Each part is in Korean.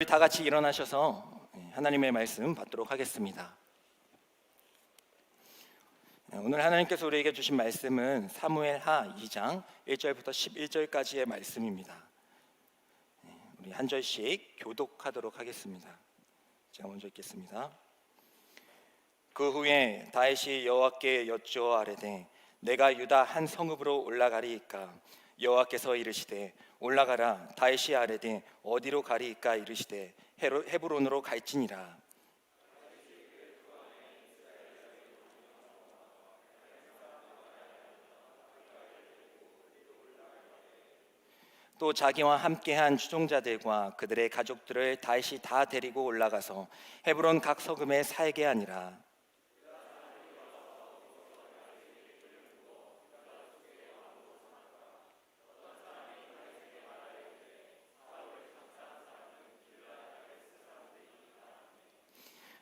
우리 다 같이 일어나셔서 하나님의 말씀 받도록 하겠습니다. 오늘 하나님께서 우리에게 주신 말씀은 사무엘하 2장 1절부터 11절까지의 말씀입니다. 우리 한 절씩 교독하도록 하겠습니다. 제가 먼저 읽겠습니다. 그 후에 다윗이 여호와께 여쭈어 아뢰되 내가 유다 한 성읍으로 올라가리이까? 여호와께서 이르시되 올라가라. 다윗이 아뢰되 어디로 가리이까? 이르시되 헤브론으로 갈지니라. 또 자기와 함께한 추종자들과 그들의 가족들을 다윗이 다 데리고 올라가서 헤브론 각 서금에 살게 하니라.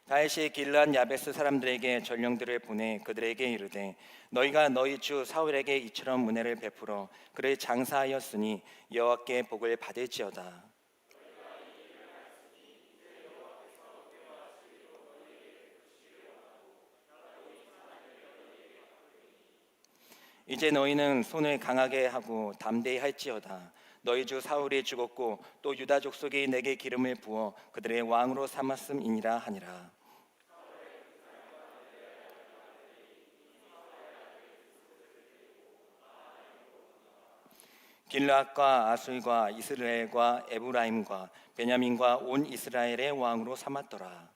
다윗이 길르앗 야베스 사람들에게 전령들을 보내 그들에게 이르되 너희가 너희 주 사울에게 이처럼 은혜를 베풀어 그를 장사하였으니 여호와께 복을 받을지어다. 이제 너희는 손을 강하게 하고 담대히 할지어다. 너희 주 사울이 죽었고 또 유다 족속이 내게 기름을 부어 그들의 왕으로 삼았음이니라 하니라. 길르앗과 아술과 이스라엘과 에브라임과 베냐민과 온 이스라엘의 왕으로 삼았더라.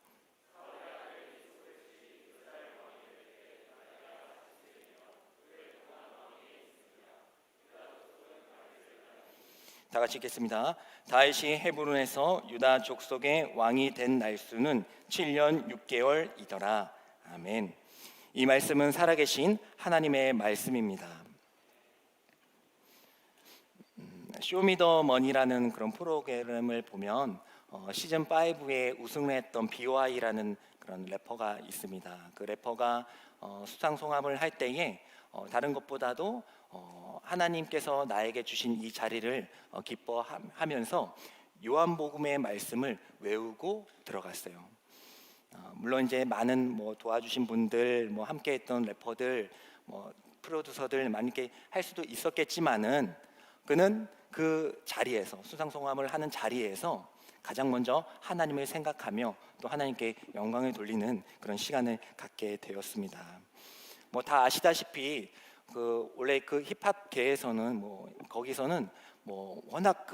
다 같이 읽겠습니다. 다윗이 헤브론에서 유다 족속의 왕이 된 날수는 7년 6개월이더라. 아멘. 이 말씀은 살아계신 하나님의 말씀입니다. 쇼미더머니라는 그런 프로그램을 보면 시즌 5에 우승을 했던 BY라는 그런 래퍼가 있습니다. 그 래퍼가 수상송합을 할 때에 다른 것보다도 하나님께서 나에게 주신 이 자리를 기뻐하면서 요한복음의 말씀을 외우고 들어갔어요. 물론 이제 많은 도와주신 분들, 함께했던 래퍼들, 프로듀서들 많이 이렇게 할 수도 있었겠지만은 그는 그 자리에서 수상송함을 하는 자리에서 가장 먼저 하나님을 생각하며 또 하나님께 영광을 돌리는 그런 시간을 갖게 되었습니다. 다 아시다시피 원래 그 힙합계에서는 거기서는 워낙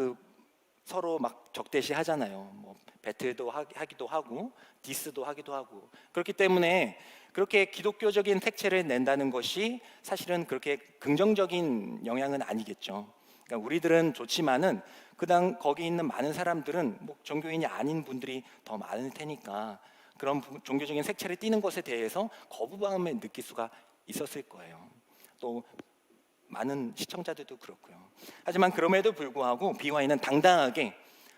서로 막 적대시 하잖아요. 배틀도 하기도 하고 디스도 하기도 하고 그렇기 때문에 그렇게 기독교적인 색채를 낸다는 것이 사실은 그렇게 긍정적인 영향은 아니겠죠. 그러니까 우리들은 좋지만은 거기 있는 많은 사람들은 종교인이 아닌 분들이 더 많을 테니까 그런 종교적인 색채를 띠는 것에 대해서 거부감을 느낄 수가 있었을 거예요. 또 많은 시청자들도 그렇고요. 하지만 그럼에도 불구하고 BY는 당당하게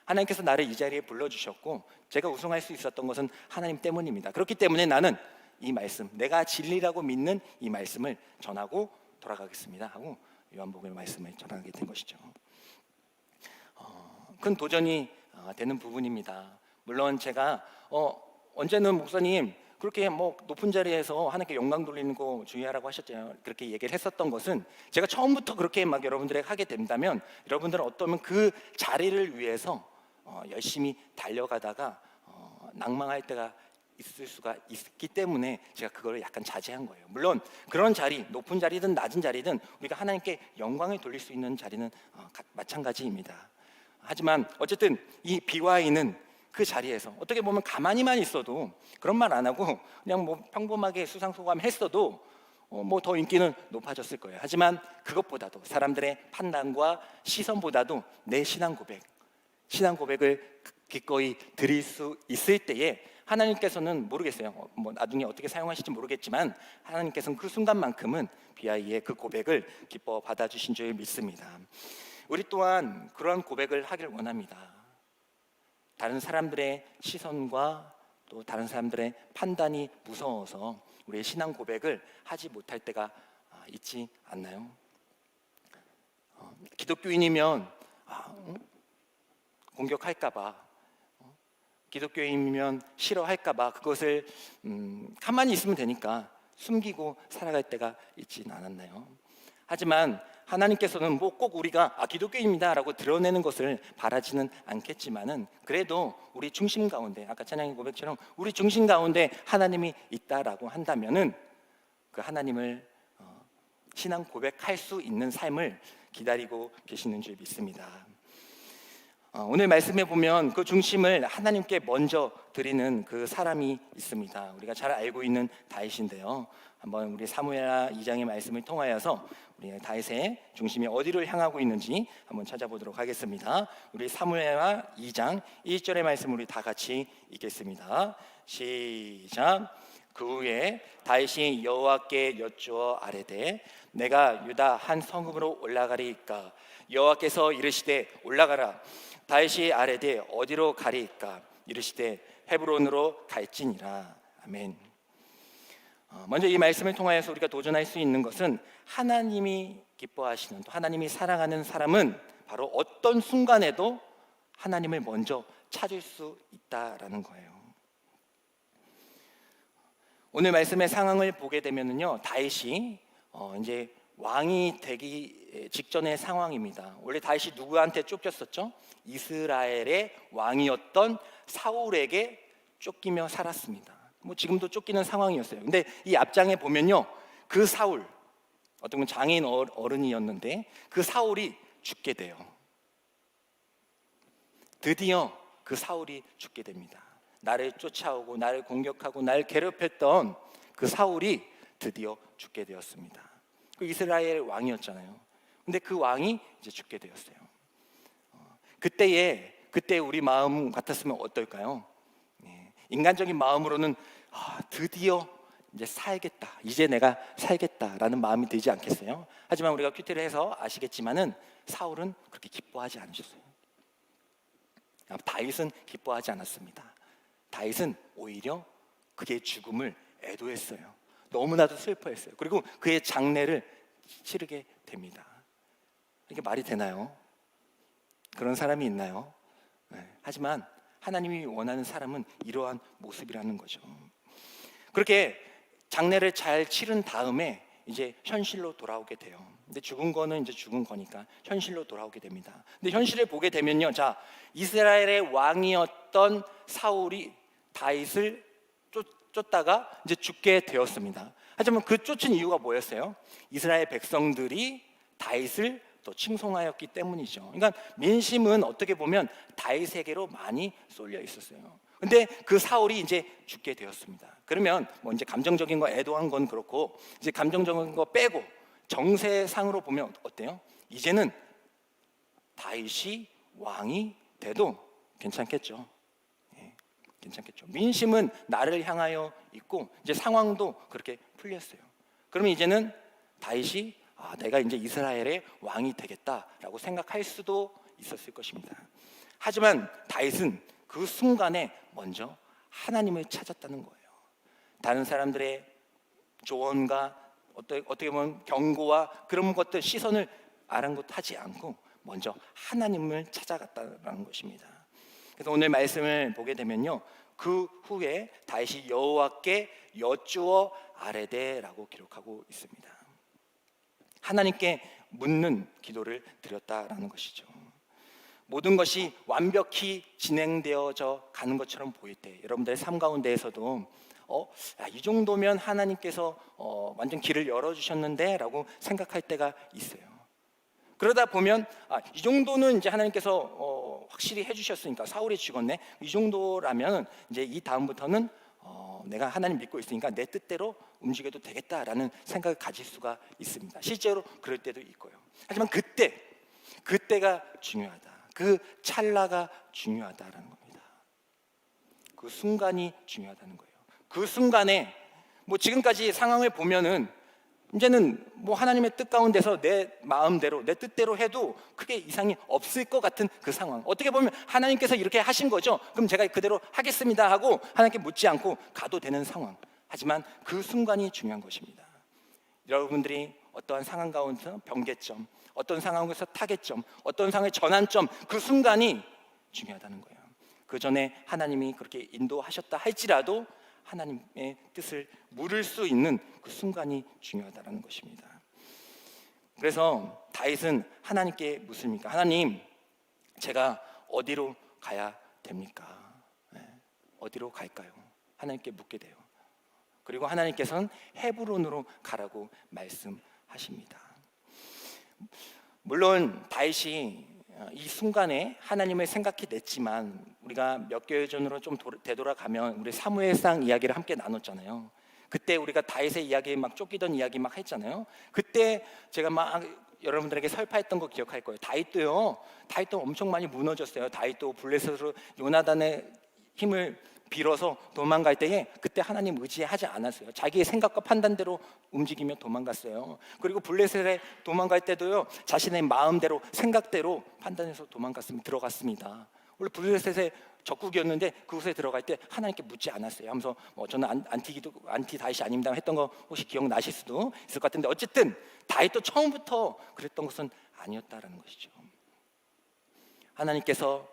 하나님께서 나를 이 자리에 불러주셨고 제가 우승할 수 있었던 것은 하나님 때문입니다. 그렇기 때문에 나는 이 말씀, 내가 진리라고 믿는 이 말씀을 전하고 돌아가겠습니다 하고 요한복음의 말씀을 전하게 된 것이죠. 큰 도전이 되는 부분입니다. 물론 제가 언제는 목사님 그렇게 높은 자리에서 하나님께 영광 돌리는 거 중요하라고 하셨잖아요. 그렇게 얘기를 했었던 것은 제가 처음부터 그렇게 막 여러분들에게 하게 된다면 여러분들은 어쩌면 그 자리를 위해서 열심히 달려가다가 낭망할 때가 있을 수가 있기 때문에 제가 그걸 약간 자제한 거예요. 물론 그런 자리, 높은 자리든 낮은 자리든 우리가 하나님께 영광을 돌릴 수 있는 자리는 마찬가지입니다. 하지만 어쨌든 이 BY는 그 자리에서 어떻게 보면 가만히만 있어도 그런 말 안 하고 그냥 평범하게 수상소감 했어도 더 인기는 높아졌을 거예요. 하지만 그것보다도 사람들의 판단과 시선보다도 내 신앙 고백을 기꺼이 드릴 수 있을 때에 하나님께서는 모르겠어요. 나중에 어떻게 사용하실지 모르겠지만 하나님께서는 그 순간만큼은 BI의 그 고백을 기뻐 받아주신 줄 믿습니다. 우리 또한 그러한 고백을 하길 원합니다. 다른 사람들의 시선과 또 다른 사람들의 판단이 무서워서 우리의 신앙 고백을 하지 못할 때가 있지 않나요? 기독교인이면 공격할까 봐 기독교인이면 싫어할까봐 그것을 가만히 있으면 되니까 숨기고 살아갈 때가 있진 않았나요? 하지만 하나님께서는 뭐 꼭 우리가 기독교인입니다라고 드러내는 것을 바라지는 않겠지만은 그래도 우리 중심 가운데 아까 찬양의 고백처럼 우리 중심 가운데 하나님이 있다라고 한다면은 그 하나님을 신앙 고백할 수 있는 삶을 기다리고 계시는 줄 믿습니다. 오늘 말씀에 보면 그 중심을 하나님께 먼저 드리는 그 사람이 있습니다. 우리가 잘 알고 있는 다윗인데요. 한번 우리 사무엘하 2장의 말씀을 통하여서 우리 다윗의 중심이 어디를 향하고 있는지 한번 찾아보도록 하겠습니다. 우리 사무엘하 2장 1절의 말씀 우리 다 같이 읽겠습니다. 시작. 그 후에 다윗이 여호와께 여쭈어 아뢰되 내가 유다 한 성읍으로 올라가리이까? 여호와께서 이르시되 올라가라. 다윗이 아뢰되 어디로 가리이까? 이르시되 헤브론으로 갈지니라. 아멘. 먼저 이 말씀을 통하여서 우리가 도전할 수 있는 것은 하나님이 기뻐하시는 또 하나님이 사랑하는 사람은 바로 어떤 순간에도 하나님을 먼저 찾을 수 있다라는 거예요. 오늘 말씀의 상황을 보게 되면은요, 다윗이 이제 왕이 되기 직전의 상황입니다. 원래 다윗이 누구한테 쫓겼었죠? 이스라엘의 왕이었던 사울에게 쫓기며 살았습니다. 뭐 지금도 쫓기는 상황이었어요. 근데 이 앞장에 보면요, 그 사울, 어떤 건 장인 어른이었는데 그 사울이 죽게 돼요. 드디어 그 사울이 죽게 됩니다. 나를 쫓아오고 나를 공격하고 나를 괴롭혔던 그 사울이 드디어 죽게 되었습니다. 그 이스라엘 왕이었잖아요. 근데 그 왕이 이제 죽게 되었어요. 그때 우리 마음 같았으면 어떨까요? 인간적인 마음으로는 드디어 이제 살겠다, 이제 내가 살겠다라는 마음이 들지 않겠어요? 하지만 우리가 큐티를 해서 아시겠지만은 사울은 그렇게 기뻐하지 않으셨어요. 다윗은 기뻐하지 않았습니다. 다윗은 오히려 그의 죽음을 애도했어요. 너무나도 슬퍼했어요. 그리고 그의 장례를 치르게 됩니다. 이게 말이 되나요? 그런 사람이 있나요? 하지만 하나님이 원하는 사람은 이러한 모습이라는 거죠. 그렇게 장례를 잘 치른 다음에 이제 현실로 돌아오게 돼요. 근데 죽은 거는 이제 죽은 거니까 현실로 돌아오게 됩니다. 근데 현실을 보게 되면요, 자, 이스라엘의 왕이었던 사울이 다윗을 쫓다가 이제 죽게 되었습니다. 하지만 그 쫓은 이유가 뭐였어요? 이스라엘 백성들이 다윗을 또 칭송하였기 때문이죠. 그러니까 민심은 어떻게 보면 다윗에게로 많이 쏠려 있었어요. 근데 그 사울이 이제 죽게 되었습니다. 그러면 뭐 이제 감정적인 거 애도한 건 그렇고 이제 감정적인 거 빼고 정세상으로 보면 어때요? 이제는 다윗이 왕이 돼도 괜찮겠죠. 괜찮겠죠. 민심은 나를 향하여 있고 이제 상황도 그렇게 풀렸어요. 그러면 이제는 다윗이 내가 이제 이스라엘의 왕이 되겠다라고 생각할 수도 있었을 것입니다. 하지만 다윗은 그 순간에 먼저 하나님을 찾았다는 거예요. 다른 사람들의 조언과 어떻게 보면 경고와 그런 것들 시선을 아랑곳하지 않고 먼저 하나님을 찾아갔다는 것입니다. 그래서 오늘 말씀을 보게 되면요, 그 후에 다윗이 여호와께 여쭈어 아뢰되라고 기록하고 있습니다. 하나님께 묻는 기도를 드렸다라는 것이죠. 모든 것이 완벽히 진행되어져 가는 것처럼 보일 때 여러분들의 삶 가운데에서도 이 정도면 하나님께서 완전 길을 열어주셨는데 라고 생각할 때가 있어요. 그러다 보면 이 정도는 이제 하나님께서 확실히 해주셨으니까 사울이 죽었네, 이 정도라면 이제 이 다음부터는 내가 하나님 믿고 있으니까 내 뜻대로 움직여도 되겠다라는 생각을 가질 수가 있습니다. 실제로 그럴 때도 있고요. 하지만 그때가 중요하다. 그 찰나가 중요하다라는 겁니다. 그 순간이 중요하다는 거예요. 그 순간에 뭐 지금까지 상황을 보면은 이제는 뭐 하나님의 뜻 가운데서 내 마음대로 내 뜻대로 해도 크게 이상이 없을 것 같은 그 상황. 어떻게 보면 하나님께서 이렇게 하신 거죠. 그럼 제가 그대로 하겠습니다 하고 하나님께 묻지 않고 가도 되는 상황. 하지만 그 순간이 중요한 것입니다. 여러분들이 어떠한 상황 가운데서 변개점, 어떤 상황에서 타겟점, 어떤 상황의 전환점, 그 순간이 중요하다는 거예요. 그 전에 하나님이 그렇게 인도하셨다 할지라도 하나님의 뜻을 물을 수 있는 그 순간이 중요하다는 것입니다. 그래서 다윗은 하나님께 묻습니까? 하나님, 제가 어디로 가야 됩니까? 어디로 갈까요? 하나님께 묻게 돼요. 그리고 하나님께서는 헤브론으로 가라고 말씀하십니다. 물론 다윗이 이 순간에 하나님을 생각해냈지만 우리가 몇 개월 전으로 좀 되돌아가면 우리 사무엘상 이야기를 함께 나눴잖아요. 그때 우리가 다윗의 이야기 막 쫓기던 이야기 막 했잖아요. 그때 제가 막 여러분들에게 설파했던 거 기억할 거예요. 다윗도 엄청 많이 무너졌어요. 다윗도 블레셋으로 요나단의 힘을 빌어서 도망갈 때에 그때 하나님 의지하지 않았어요. 자기의 생각과 판단대로 움직이며 도망갔어요. 그리고 블레셋에 도망갈 때도요, 자신의 마음대로 생각대로 판단해서 들어갔습니다. 원래 블레셋의 적국이었는데 그곳에 들어갈 때 하나님께 묻지 않았어요. 하면서 저는 안티 다윗이 아닙니다 했던 거 혹시 기억나실 수도 있을 것 같은데, 어쨌든 다윗도 처음부터 그랬던 것은 아니었다라는 것이죠. 하나님께서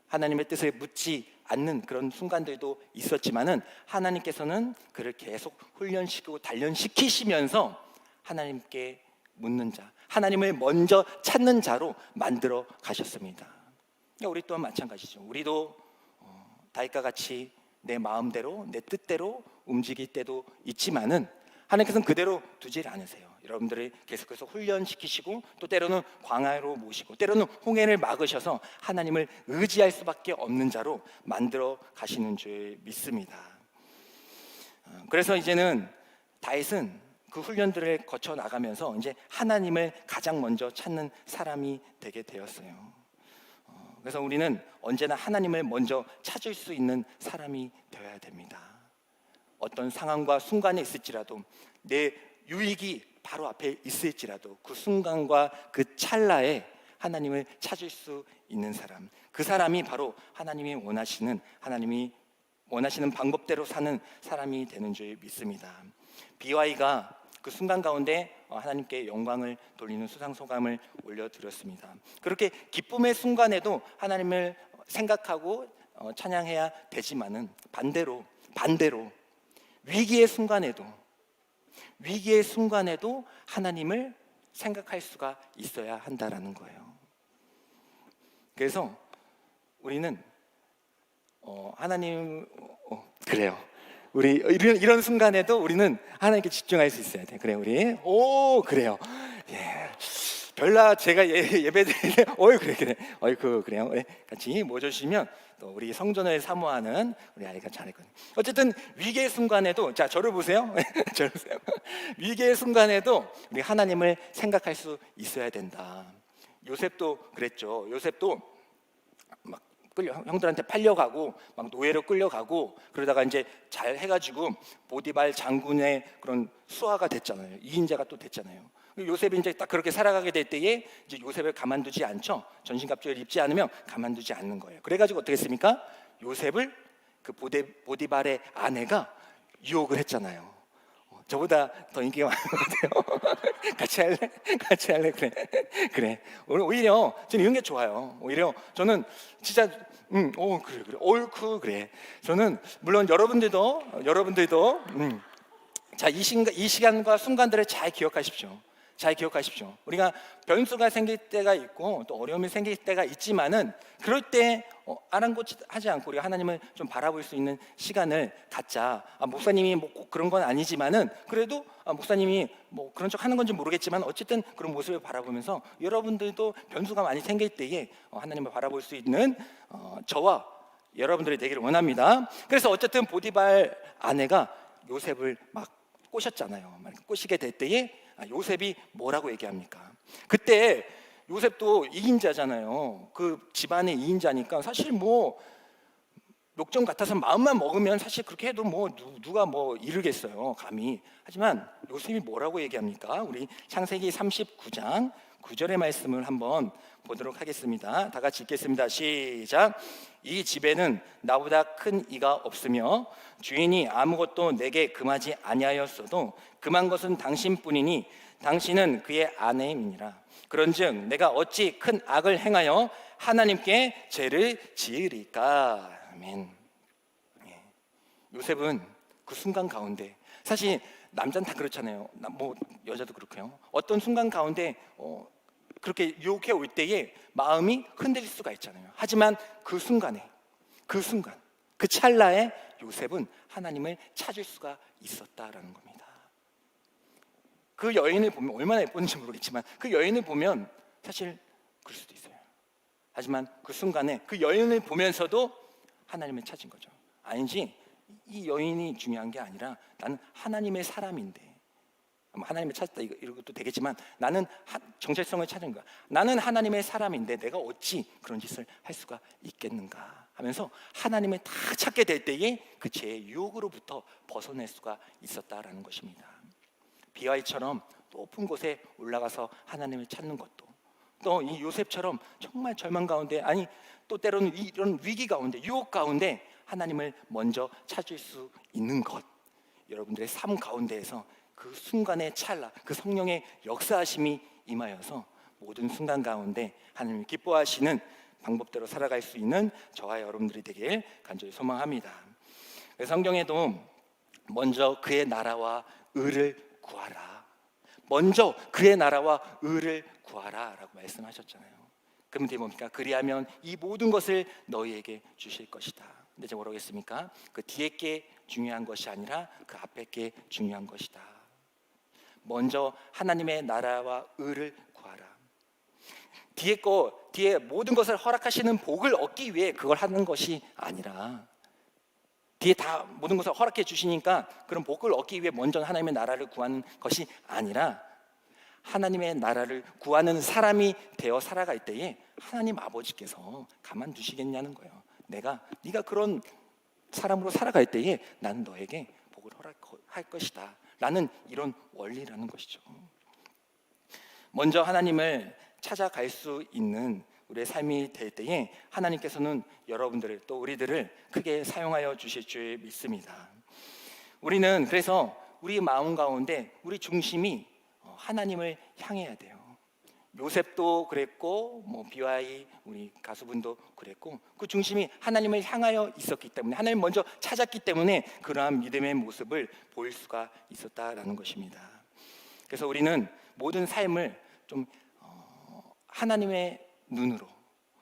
하나님의 뜻을 묻지 않는 그런 순간들도 있었지만은 하나님께서는 그를 계속 훈련시키고 단련시키시면서 하나님께 묻는 자, 하나님을 먼저 찾는 자로 만들어 가셨습니다. 우리 또한 마찬가지죠. 우리도 다윗과 같이 내 마음대로 내 뜻대로 움직일 때도 있지만은 하나님께서는 그대로 두질 않으세요. 여러분들이 계속해서 훈련시키시고 또 때로는 광야로 모시고 때로는 홍해를 막으셔서 하나님을 의지할 수밖에 없는 자로 만들어 가시는 줄 믿습니다. 그래서 이제는 다윗은 그 훈련들을 거쳐 나가면서 이제 하나님을 가장 먼저 찾는 사람이 되게 되었어요. 그래서 우리는 언제나 하나님을 먼저 찾을 수 있는 사람이 되어야 됩니다. 어떤 상황과 순간에 있을지라도 내 유익이 바로 앞에 있을지라도 그 순간과 그 찰나에 하나님을 찾을 수 있는 사람, 그 사람이 바로 하나님이 원하시는 방법대로 사는 사람이 되는 줄 믿습니다. BY가 그 순간 가운데 하나님께 영광을 돌리는 수상소감을 올려드렸습니다. 그렇게 기쁨의 순간에도 하나님을 생각하고 찬양해야 되지만은 반대로 위기의 순간에도 하나님을 생각할 수가 있어야 한다라는 거예요. 그래서 우리는 그래요. 우리 이런 순간에도 우리는 하나님께 집중할 수 있어야 돼. 그래, 우리 그래요. 예. 별나 제가 예배드리는데 그래요. 예. 같이 모여주시면 또 우리 성전을 사모하는 우리 아이가 잘했거든요. 어쨌든 위기의 순간에도 저를 보세요. 위기의 순간에도 우리 하나님을 생각할 수 있어야 된다. 요셉도 그랬죠. 요셉도 막 형들한테 팔려가고 막 노예로 끌려가고 그러다가 이제 잘 해가지고 보디발 장군의 그런 수하가 됐잖아요. 2인자가 또 됐잖아요. 요셉이 이제 딱 그렇게 살아가게 될 때에 이제 요셉을 가만두지 않죠. 전신갑주를 입지 않으면 가만두지 않는 거예요. 그래가지고 어떻게 했습니까? 요셉을 그 보디발의 아내가 유혹을 했잖아요. 저보다 더 인기가 많은 것 같아요. 같이 할래? 그래. 오히려 저는 이런 게 좋아요. 오히려 저는 진짜 그래. 옳고 그래. 저는 물론 여러분들도 이 시간과 순간들을 잘 기억하십시오. 우리가 변수가 생길 때가 있고 또 어려움이 생길 때가 있지만은 그럴 때 아랑곳하지 않고 우리가 하나님을 좀 바라볼 수 있는 시간을 갖자. 목사님이 꼭 그런 건 아니지만은 그래도 목사님이 그런 척 하는 건지 모르겠지만 어쨌든 그런 모습을 바라보면서 여러분들도 변수가 많이 생길 때에 하나님을 바라볼 수 있는 저와 여러분들이 되기를 원합니다. 그래서 어쨌든 보디발 아내가 요셉을 막 꼬셨잖아요. 꼬시게 될 때에 요셉이 뭐라고 얘기합니까? 그때 요셉도 2인자잖아요. 그 집안의 2인자니까 사실 욕정 같아서 마음만 먹으면 사실 그렇게 해도 누가 이르겠어요, 감히. 하지만 요셉이 뭐라고 얘기합니까? 우리 창세기 39장 9절의 말씀을 한번 보도록 하겠습니다. 다 같이 읽겠습니다. 시작. 이 집에는 나보다 큰 이가 없으며 주인이 아무것도 내게 금하지 아니하였어도 금한 것은 당신뿐이니 당신은 그의 아내임이니라. 그런즉 내가 어찌 큰 악을 행하여 하나님께 죄를 지으리까. 아멘. 요셉은 그 순간 가운데, 사실 남자는 다 그렇잖아요. 뭐 여자도 그렇고요. 어떤 순간 가운데 그렇게 유혹해 올 때에 마음이 흔들릴 수가 있잖아요. 하지만 그 순간에, 그 순간, 그 찰나에 요셉은 하나님을 찾을 수가 있었다라는 겁니다. 그 여인을 보면, 얼마나 예뻤는지 모르겠지만 그 여인을 보면 사실 그럴 수도 있어요. 하지만 그 순간에 그 여인을 보면서도 하나님을 찾은 거죠. 아니지, 이 여인이 중요한 게 아니라 나는 하나님의 사람인데, 하나님을 찾았다 이런 것도 되겠지만 나는 정체성을 찾은 거야. 나는 하나님의 사람인데 내가 어찌 그런 짓을 할 수가 있겠는가 하면서 하나님을 다 찾게 될 때에 그 죄의 유혹으로부터 벗어날 수가 있었다라는 것입니다. 비와이처럼 높은 곳에 올라가서 하나님을 찾는 것도, 또 이 요셉처럼 정말 절망 가운데, 아니 또 때로는 이런 위기 가운데, 유혹 가운데 하나님을 먼저 찾을 수 있는 것, 여러분들의 삶 가운데에서 그 순간의 찰나, 그 성령의 역사하심이 임하여서 모든 순간 가운데 하나님을 기뻐하시는 방법대로 살아갈 수 있는 저와 여러분들이 되길 간절히 소망합니다. 성경에도 먼저 그의 나라와 의를 구하라, 먼저 그의 나라와 의를 구하라 라고 말씀하셨잖아요. 그럼 뒤에 뭡니까? 그리하면 이 모든 것을 너희에게 주실 것이다. 근데 제가 뭐라고 했습니까? 그 뒤에 게 중요한 것이 아니라 그 앞에 게 중요한 것이다. 먼저 하나님의 나라와 의를 구하라. 뒤에 모든 것을 허락하시는 복을 얻기 위해 그걸 하는 것이 아니라, 뒤에 다 모든 것을 허락해 주시니까 그런 복을 얻기 위해 먼저 하나님의 나라를 구하는 것이 아니라, 하나님의 나라를 구하는 사람이 되어 살아갈 때에 하나님 아버지께서 가만두시겠냐는 거예요. 네가 그런 사람으로 살아갈 때에 나는 너에게 복을 허락할 것이다 라는 이런 원리라는 것이죠. 먼저 하나님을 찾아갈 수 있는 우리의 삶이 될 때에 하나님께서는 여러분들을, 또 우리들을 크게 사용하여 주실 줄 믿습니다. 우리는 그래서 우리 마음 가운데 우리 중심이 하나님을 향해야 돼요. 요셉도 그랬고, BY 우리 가수분도 그랬고, 그 중심이 하나님을 향하여 있었기 때문에, 하나님 먼저 찾았기 때문에 그러한 믿음의 모습을 보일 수가 있었다라는 것입니다. 그래서 우리는 모든 삶을 좀 하나님의 눈으로,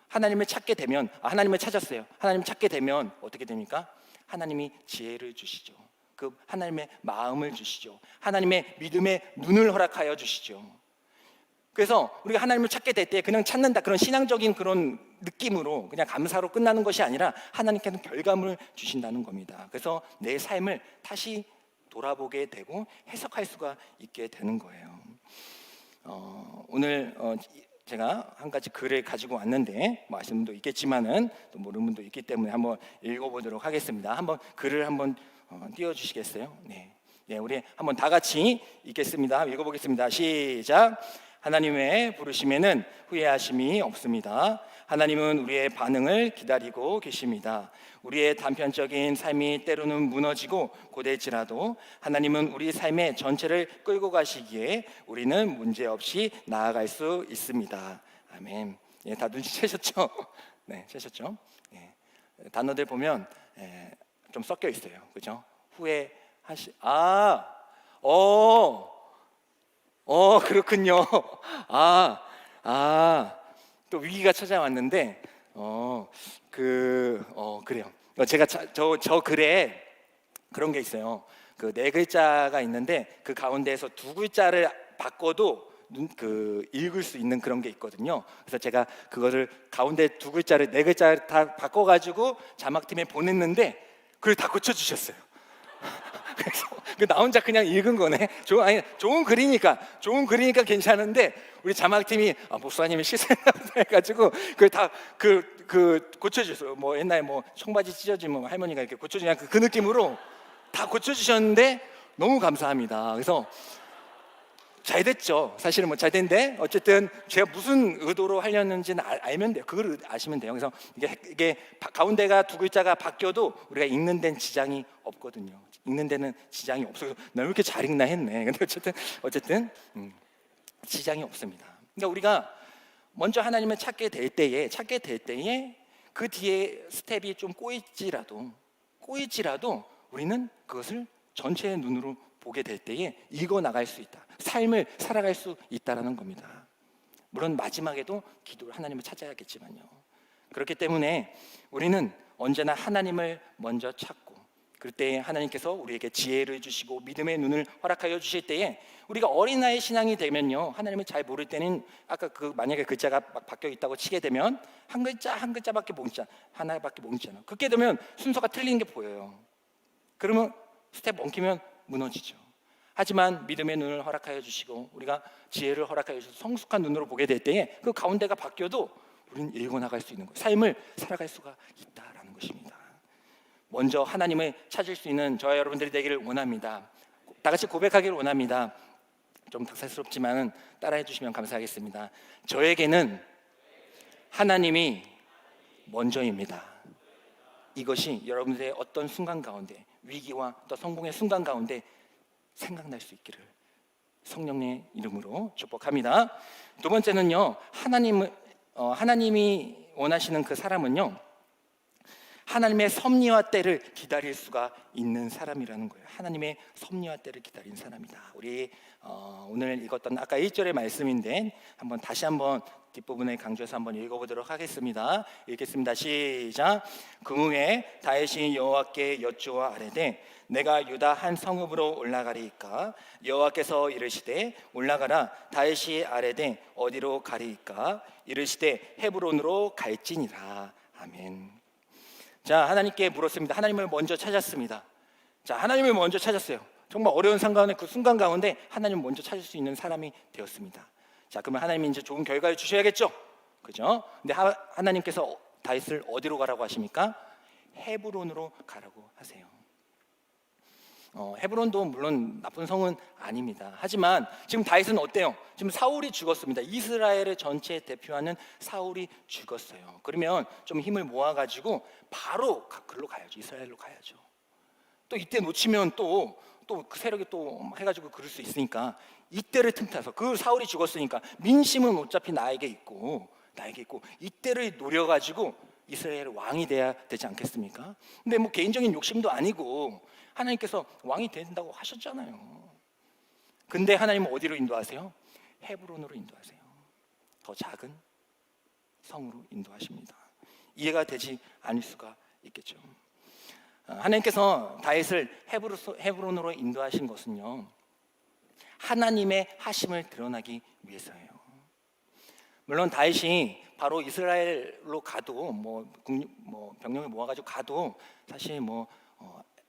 하나님을 찾게 되면, 하나님을 찾았어요. 하나님을 찾게 되면 어떻게 됩니까? 하나님이 지혜를 주시죠. 그 하나님의 마음을 주시죠. 하나님의 믿음의 눈을 허락하여 주시죠. 그래서 우리가 하나님을 찾게 될 때 그냥 찾는다, 그런 신앙적인 그런 느낌으로 그냥 감사로 끝나는 것이 아니라 하나님께서 결과물을 주신다는 겁니다. 그래서 내 삶을 다시 돌아보게 되고 해석할 수가 있게 되는 거예요. 오늘 제가 한 가지 글을 가지고 왔는데, 아시는 분도 있겠지만은 또 모르는 분도 있기 때문에 한번 읽어보도록 하겠습니다. 한번 글을 한번 띄워주시겠어요? 네, 우리 한번 다 같이 읽겠습니다. 읽어보겠습니다. 시작. 하나님의 부르심에는 후회하심이 없습니다. 하나님은 우리의 반응을 기다리고 계십니다. 우리의 단편적인 삶이 때로는 무너지고 고될지라도 하나님은 우리 삶의 전체를 끌고 가시기에 우리는 문제없이 나아갈 수 있습니다. 아멘. 다 눈치채셨죠? 네, 채셨죠? 단어들 보면 좀 섞여 있어요. 그죠? 그렇군요. 또 위기가 찾아왔는데, 그래요. 제가 저 글에 그런 게 있어요. 그 네 글자가 있는데 그 가운데에서 두 글자를 바꿔도 읽을 수 있는 그런 게 있거든요. 그래서 제가 그거를 가운데 두 글자를 네 글자를 다 바꿔가지고 자막팀에 보냈는데 그걸 다 고쳐주셨어요. 그래서 나 혼자 그냥 읽은 거네. 좋은 글이니까 괜찮은데 우리 자막팀이 목사님이 실수했나 보다 해가지고 그걸 다 고쳐주셨어요. 옛날에 청바지 찢어지면 할머니가 이렇게 고쳐주냐 그 느낌으로 다 고쳐주셨는데 너무 감사합니다. 그래서 잘 됐죠. 사실은 잘 됐는데 어쨌든 제가 무슨 의도로 하려는지는 알면 돼요. 그걸 아시면 돼요. 그래서 이게 가운데가 두 글자가 바뀌어도 우리가 읽는 데는 지장이 없거든요. 읽는 데는 지장이 없어서 나 왜 이렇게 잘 읽나 했네. 근데 어쨌든 지장이 없습니다. 그러니까 우리가 먼저 하나님을 찾게 될 때에 그 뒤에 스텝이 좀 꼬이지라도 우리는 그것을 전체의 눈으로 보게 될 때에 이거 나갈 수 있다. 삶을 살아갈 수 있다라는 겁니다. 물론 마지막에도 기도를 하나님을 찾아야겠지만요. 그렇기 때문에 우리는 언제나 하나님을 먼저 찾고, 그때 하나님께서 우리에게 지혜를 주시고 믿음의 눈을 허락하여 주실 때에 우리가 어린아이 신앙이 되면요, 하나님을 잘 모를 때는 아까 만약에 글자가 막 바뀌어 있다고 치게 되면 한 글자밖에 못 하나밖에 못 읽잖아. 그렇게 되면 순서가 틀리는 게 보여요. 그러면 스텝 엉키면 무너지죠. 하지만 믿음의 눈을 허락하여 주시고 우리가 지혜를 허락하여 주셔서 성숙한 눈으로 보게 될 때에 그 가운데가 바뀌어도 우리는 읽어나갈 수 있는 거예요. 삶을 살아갈 수가 있다라는 것입니다. 먼저 하나님을 찾을 수 있는 저와 여러분들이 되기를 원합니다. 다 같이 고백하기를 원합니다. 좀 닭살스럽지만 따라해 주시면 감사하겠습니다. 저에게는 하나님이 먼저입니다. 이것이 여러분들의 어떤 순간 가운데, 위기와 또 성공의 순간 가운데 생각날 수 있기를 성령의 이름으로 축복합니다. 두 번째는요, 하나님이 원하시는 그 사람은요, 하나님의 섭리와 때를 기다릴 수가 있는 사람이라는 거예요. 하나님의 섭리와 때를 기다린 사람이다. 우리 오늘 읽었던 아까 1절의 말씀인데 다시 한번 뒷부분에 강조해서 한번 읽어보도록 하겠습니다. 읽겠습니다. 시작. 그 후에 다윗이 여호와께 여쭈어 아뢰되 내가 유다 한 성읍으로 올라가리이까? 여호와께서 이르시되 올라가라. 다윗이 아뢰되 어디로 가리이까? 이르시되 헤브론으로 갈지니라. 아멘. 자, 하나님께 물었습니다. 하나님을 먼저 찾았습니다. 자, 하나님을 먼저 찾았어요. 정말 어려운 그 순간 가운데 하나님을 먼저 찾을 수 있는 사람이 되었습니다. 자, 그러면 하나님이 이제 좋은 결과를 주셔야겠죠? 그죠? 근데 하나님께서 다윗을 어디로 가라고 하십니까? 헤브론으로 가라고 하세요. 헤브론도 물론 나쁜 성은 아닙니다. 하지만 지금 다윗은 어때요? 지금 사울이 죽었습니다. 이스라엘의 전체 대표하는 사울이 죽었어요. 그러면 좀 힘을 모아가지고 바로 그걸로 가야죠. 이스라엘로 가야죠. 또 이때 놓치면 또 그 세력이 또 해가지고 그럴 수 있으니까 이때를 틈타서, 그 사울이 죽었으니까 민심은 어차피 나에게 있고 이때를 노려가지고 이스라엘 왕이 돼야 되지 않겠습니까? 근데 뭐 개인적인 욕심도 아니고 하나님께서 왕이 된다고 하셨잖아요. 근데 하나님은 어디로 인도하세요? 헤브론으로 인도하세요. 더 작은 성으로 인도하십니다. 이해가 되지 않을 수가 있겠죠. 하나님께서 다윗을 헤브론으로 인도하신 것은요, 하나님의 하심을 드러나기 위해서예요. 물론 다윗이 바로 이스라엘로 가도 병력을 모아가지고 가도 사실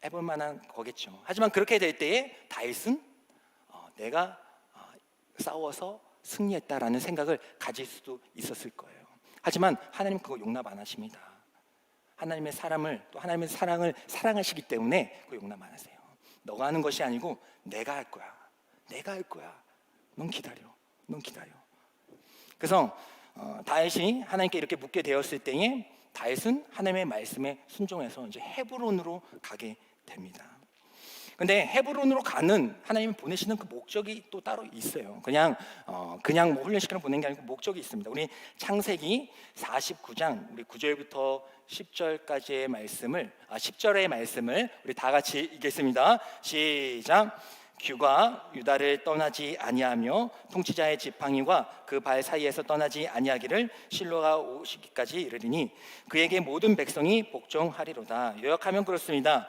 해볼 만한 거겠죠. 하지만 그렇게 될 때에 다윗은 내가 싸워서 승리했다라는 생각을 가질 수도 있었을 거예요. 하지만 하나님 그거 용납 안 하십니다. 하나님의 사람을, 또 하나님의 사랑을 사랑하시기 때문에 그거 용납 안 하세요. 너가 하는 것이 아니고 내가 할 거야. 넌 기다려. 그래서 다윗이 하나님께 이렇게 묻게 되었을 때에 다윗은 하나님의 말씀에 순종해서 이제 헤브론으로 가게 됩니다. 근데 헤브론으로 가는 하나님이 보내시는 그 목적이 또 따로 있어요. 그냥 훈련시키러 보낸 게 아니고 목적이 있습니다. 우리 창세기 49장 우리 9절부터 10절까지의 말씀을 10절의 말씀을 우리 다 같이 읽겠습니다. 시작. 규가 유다를 떠나지 아니하며 통치자의 지팡이와 그 발 사이에서 떠나지 아니하기를 실로가 오시기까지 이르리니 그에게 모든 백성이 복종하리로다. 요약하면 그렇습니다.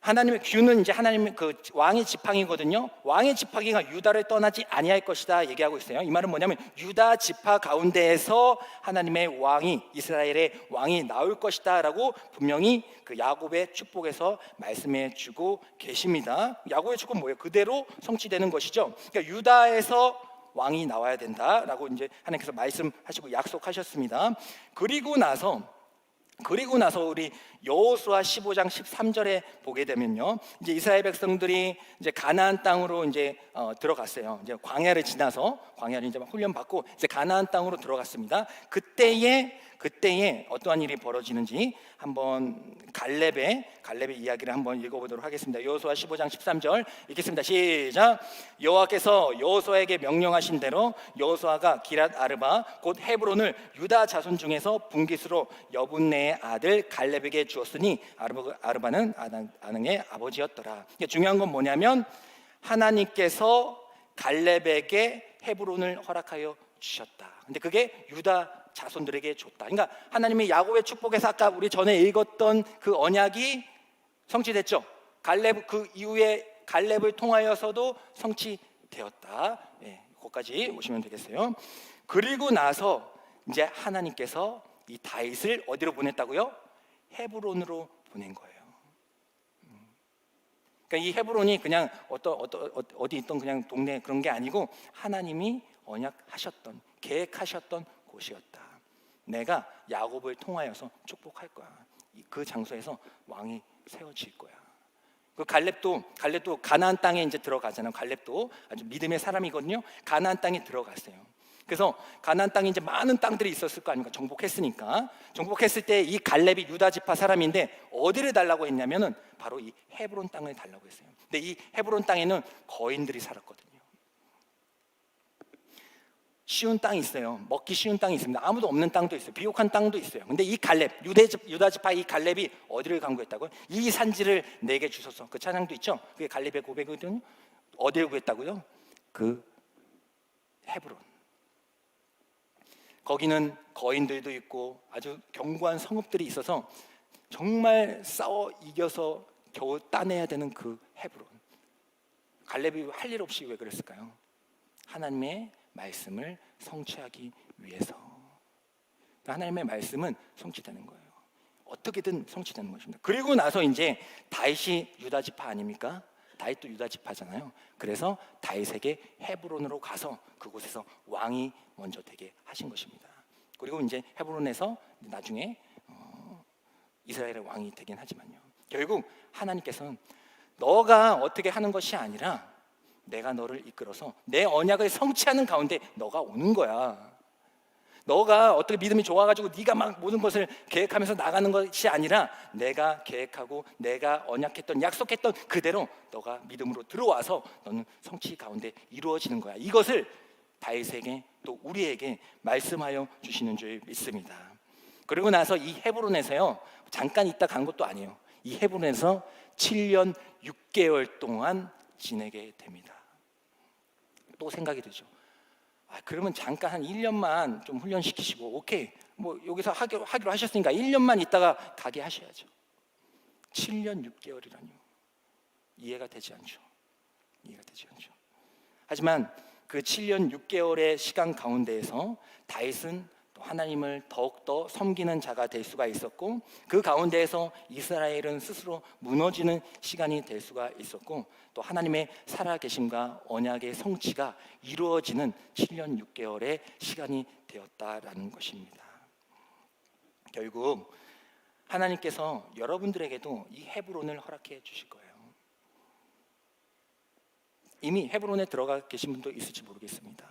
하나님의 규는 이제 하나님의 그 왕의 지팡이거든요. 왕의 지팡이가 유다를 떠나지 아니할 것이다 얘기하고 있어요. 이 말은 뭐냐면 유다 지파 가운데에서 하나님의 왕이, 이스라엘의 왕이 나올 것이다라고 분명히 그 야곱의 축복에서 말씀해 주고 계십니다. 야곱의 축복은 뭐예요? 그대로 성취되는 것이죠. 그러니까 유다에서 왕이 나와야 된다라고 이제 하나님께서 말씀하시고 약속하셨습니다. 그리고 나서 우리 여호수아 15장 13절에 보게 되면요, 이제 이스라엘 백성들이 이제 가나안 땅으로 이제 들어갔어요. 이제 광야를 지나서 광야를 이제 막 훈련 받고 이제 가나안 땅으로 들어갔습니다. 그때에 어떠한 일이 벌어지는지 한번 갈렙의 갈렙의 이야기를 한번 읽어보도록 하겠습니다. 여호수아 15장 13절 읽겠습니다. 시작. 여호와께서 여호수아에게 명령하신 대로 여호수아가 기랏 아르바 곧 헤브론을 유다 자손 중에서 분깃으로 여분네의 아들 갈렙에게 주었으니 아르바는 아능의 아버지였더라. 중요한 건 뭐냐면 하나님께서 갈렙에게 헤브론을 허락하여 주셨다. 근데 그게 유다 자손들에게 줬다. 그러니까 하나님의 야곱의 축복에서 아까 우리 전에 읽었던 그 언약이 성취됐죠. 갈렙 그 이후에 갈렙을 통하여서도 성취되었다. 거기까지 오시면 되겠어요. 그리고 나서 이제 하나님께서 이 다윗을 어디로 보냈다고요? 헤브론으로 보낸 거예요. 그러니까 이 헤브론이 그냥 어디 있던 그냥 동네 그런 게 아니고 하나님이 언약하셨던, 계획하셨던 곳이었다. 내가 야곱을 통하여서 축복할 거야. 그 장소에서 왕이 세워질 거야. 그 갈렙도 가나안 땅에 이제 들어가잖아요. 갈렙도 아주 믿음의 사람이거든요. 가나안 땅에 들어갔어요. 그래서 가나안 땅에 이제 많은 땅들이 있었을 거 아닙니까? 정복했으니까. 정복했을 때 이 갈렙이 유다 지파 사람인데 어디를 달라고 했냐면은 바로 이 헤브론 땅을 달라고 했어요. 근데 이 헤브론 땅에는 거인들이 살았거든요. 쉬운 땅이 있어요. 먹기 쉬운 땅이 있습니다. 아무도 없는 땅도 있어요. 비옥한 땅도 있어요. 근데 이 갈렙, 유다 지파 이 갈렙이 어디를 간구했다고요? 이 산지를 내게 주소서. 그 찬양도 있죠. 그게 갈렙의 고백이거든요. 어디를 구했다고요? 그 헤브론. 거기는 거인들도 있고 아주 견고한 성읍들이 있어서 정말 싸워 이겨서 겨우 따내야 되는 그 헤브론. 갈렙이 할 일 없이 왜 그랬을까요? 하나님의 말씀을 성취하기 위해서. 하나님의 말씀은 성취되는 거예요. 어떻게든 성취되는 것입니다. 그리고 나서 이제 다윗이 유다 지파 아닙니까? 다윗도 유다 지파잖아요. 그래서 다윗에게 헤브론으로 가서 그곳에서 왕이 먼저 되게 하신 것입니다. 그리고 이제 헤브론에서 나중에 이스라엘의 왕이 되긴 하지만요. 결국 하나님께서는 너가 어떻게 하는 것이 아니라 내가 너를 이끌어서 내 언약을 성취하는 가운데 너가 오는 거야. 너가 어떻게 믿음이 좋아가지고 네가 막 모든 것을 계획하면서 나가는 것이 아니라 내가 계획하고 내가 언약했던 약속했던 그대로 너가 믿음으로 들어와서 너는 성취 가운데 이루어지는 거야. 이것을 다윗에게 또 우리에게 말씀하여 주시는 줄 믿습니다. 그리고 나서 이 헤브론에서요, 잠깐 있다 간 것도 아니에요. 이 헤브론에서 7년 6개월 동안 지내게 됩니다. 또 생각이 들죠. 그러면 잠깐 한 1년만 좀 훈련시키시고 오케이 뭐 여기서 하기로 하셨으니까 1년만 있다가 가게 하셔야죠. 7년 6개월이라뇨. 이해가 되지 않죠. 하지만 그 7년 6개월의 시간 가운데에서 다윗은 또 하나님을 더욱더 섬기는 자가 될 수가 있었고, 그 가운데에서 이스라엘은 스스로 무너지는 시간이 될 수가 있었고, 또 하나님의 살아계심과 언약의 성취가 이루어지는 7년 6개월의 시간이 되었다라는 것입니다. 결국 하나님께서 여러분들에게도 이 헤브론을 허락해 주실 거예요. 이미 헤브론에 들어가 계신 분도 있을지 모르겠습니다.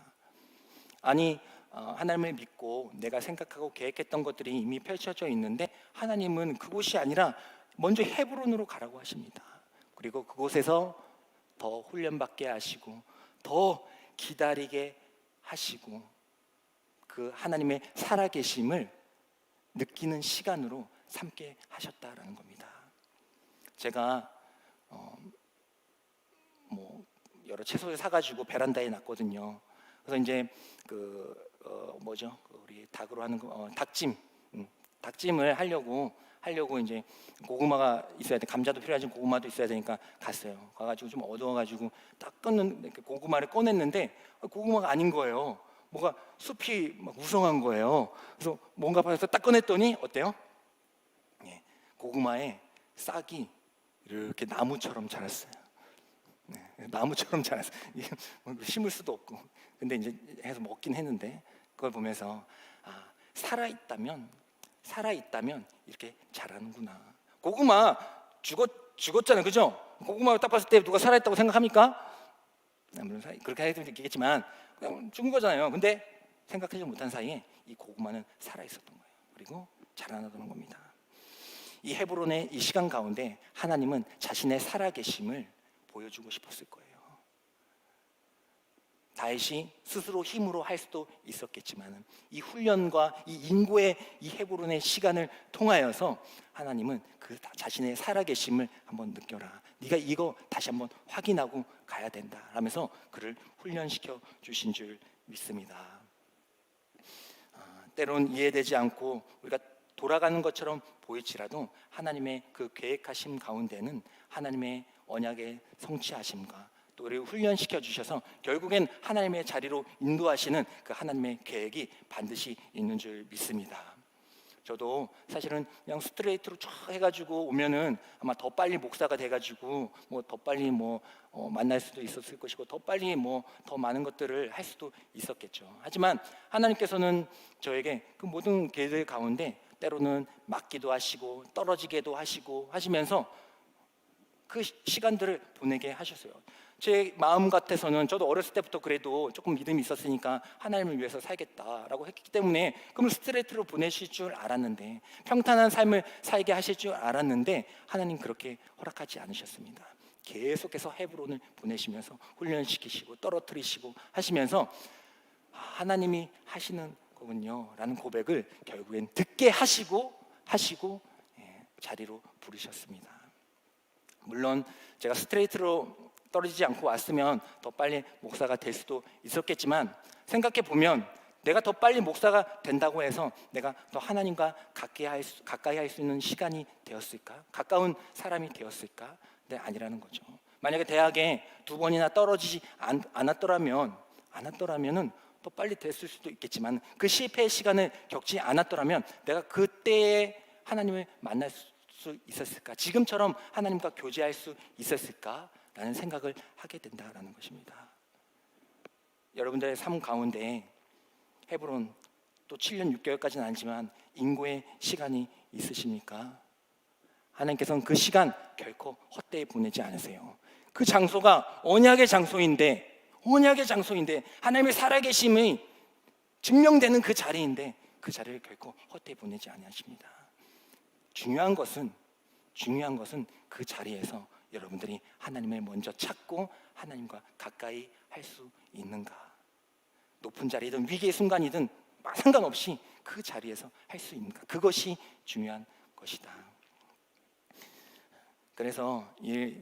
아니 하나님을 믿고 내가 생각하고 계획했던 것들이 이미 펼쳐져 있는데 하나님은 그곳이 아니라 먼저 헤브론으로 가라고 하십니다. 그리고 그곳에서 더 훈련받게 하시고 더 기다리게 하시고 그 하나님의 살아계심을 느끼는 시간으로 삼게 하셨다라는 겁니다. 제가 여러 채소를 사가지고 베란다에 놨거든요. 그래서 이제 우리 닭으로 하는 닭찜을 하려고 이제 고구마가 있어야 돼. 감자도 필요하지, 고구마도 있어야 되니까 갔어요. 가가지고 좀 어두워가지고 딱 고구마를 꺼냈는데 고구마가 아닌 거예요. 뭐가 숲이 막 무성한 거예요. 그래서 뭔가 봐서 딱 꺼냈더니 어때요? 고구마에 싹이 이렇게 나무처럼 자랐어요. 나무처럼 자랐어요. 심을 수도 없고. 근데 이제 해서 먹긴 했는데 그걸 보면서 살아있다면 이렇게 자라는구나. 고구마 죽었잖아요, 그죠? 고구마 딱 봤을 때 누가 살아있다고 생각합니까? 물론 그렇게 해도 되겠지만 그냥 죽은 거잖아요. 근데 생각하지 못한 사이에 이 고구마는 살아있었던 거예요. 그리고 자라나던 겁니다. 이 헤브론의 이 시간 가운데 하나님은 자신의 살아계심을 보여주고 싶었을 거예요. 다윗이 스스로 힘으로 할 수도 있었겠지만 이 훈련과 이 인고의 이 헤브론의 시간을 통하여서 하나님은 그 자신의 살아계심을 한번 느껴라. 네가 이거 다시 한번 확인하고 가야 된다 하면서 그를 훈련시켜 주신 줄 믿습니다. 때론 이해되지 않고 우리가 돌아가는 것처럼 보일지라도 하나님의 그 계획하심 가운데는 하나님의 언약의 성취하심과 또 우리를 훈련시켜 주셔서 결국엔 하나님의 자리로 인도하시는 그 하나님의 계획이 반드시 있는 줄 믿습니다. 저도 사실은 그냥 스트레이트로 쫙 해가지고 오면은 아마 더 빨리 목사가 돼가지고 뭐 더 빨리 만날 수도 있었을 것이고 더 빨리 더 많은 것들을 할 수도 있었겠죠. 하지만 하나님께서는 저에게 그 모든 계획 가운데 때로는 맞기도 하시고 떨어지게도 하시고 하시면서 그 시간들을 보내게 하셨어요. 제 마음 같아서는 저도 어렸을 때부터 그래도 조금 믿음이 있었으니까 하나님을 위해서 살겠다라고 했기 때문에 그럼 스트레이트로 보내실 줄 알았는데 평탄한 삶을 살게 하실 줄 알았는데 하나님 그렇게 허락하지 않으셨습니다. 계속해서 헤브론을 보내시면서 훈련시키시고 떨어뜨리시고 하시면서 하나님이 하시는 거군요 라는 고백을 결국엔 듣게 하시고 자리로 부르셨습니다. 물론 제가 스트레이트로 떨어지지 않고 왔으면 더 빨리 목사가 될 수도 있었겠지만 생각해 보면 내가 더 빨리 목사가 된다고 해서 내가 더 하나님과 가까이 할 수 있는 시간이 되었을까? 가까운 사람이 되었을까? 네, 아니라는 거죠. 만약에 대학에 2번이나 떨어지지 않았더라면은 더 빨리 됐을 수도 있겠지만 그 실패의 시간을 겪지 않았더라면 내가 그때에 하나님을 만날 수 있었을까? 지금처럼 하나님과 교제할 수 있었을까? 라는 생각을 하게 된다라는 것입니다. 여러분들의 삶 가운데 헤브론 또 7년 6개월까지는 아니지만 인고의 시간이 있으십니까? 하나님께서는 그 시간 결코 헛되이 보내지 않으세요. 그 장소가 언약의 장소인데 하나님의 살아계심이 증명되는 그 자리인데 그 자리를 결코 헛되이 보내지 않으십니다. 중요한 것은 그 자리에서 여러분들이 하나님을 먼저 찾고 하나님과 가까이 할 수 있는가? 높은 자리든 위기의 순간이든 상관없이 그 자리에서 할 수 있는가? 그것이 중요한 것이다. 그래서 이